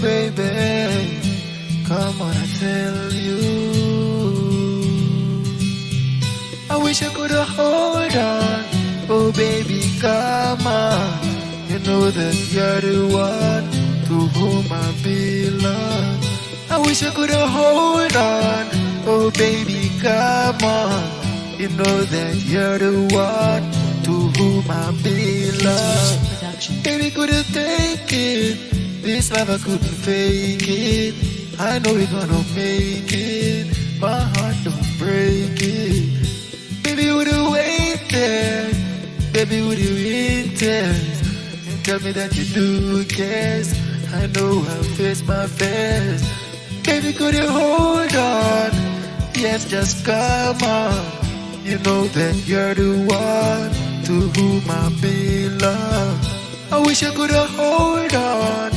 baby, come on, I tell you. I wish I could hold on. Oh baby, come on. You know that you're the one to whom I belong. I wish I could hold on. Oh baby, come on. You know that you're the one to whom I belong. Baby, couldn't take it. This love I couldn't fake it. I know we're gonna make it. My heart don't break it. Baby, would you wait there? Baby, would you enter? And tell me that you do guess. I know I'll face my fears. Baby, could you hold on? Yes, just come on. You know that you're the one to whom I belong. I wish I could hold on.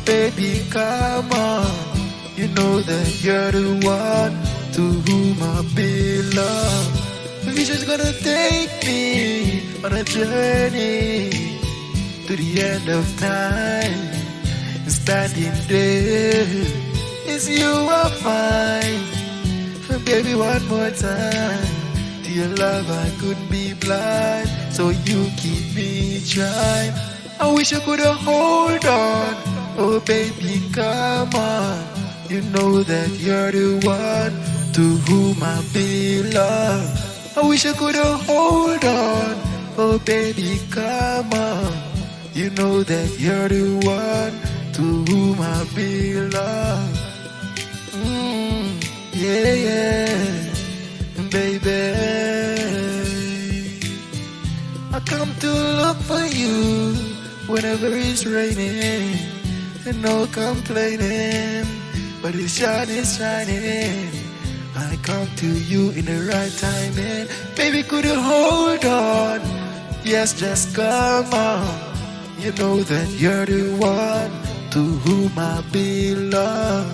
Baby, come on. You know that you're the one to whom I belong. The vision's gonna take me on a journey to the end of time. Standing there is you I find. And baby, one more time. To your love I couldn't be blind. So you keep me trying. I wish I could hold on. Oh baby, come on. You know that you're the one to whom I belong. I wish I could hold on. Oh baby, come on. You know that you're the one to whom I belong. Yeah, yeah, baby. I come to look for you whenever it's raining, and no complaining, but the sun is shining. I come to you in the right time, and baby, could you hold on? Yes, just come on. You know that you're the one to whom I belong.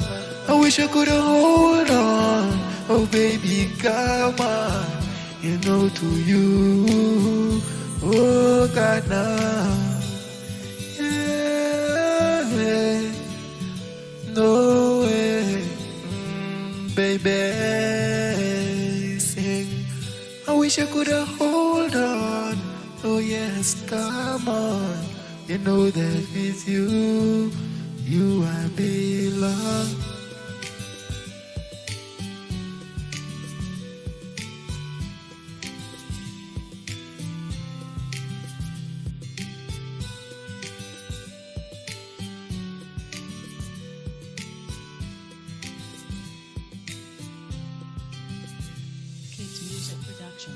I wish I could hold on. Oh baby, come on. You know to you, oh God now. Yeah, no way, baby, sing. I wish I could hold on. Oh yes, come on. You know that with you, I belong. Kids Music Production.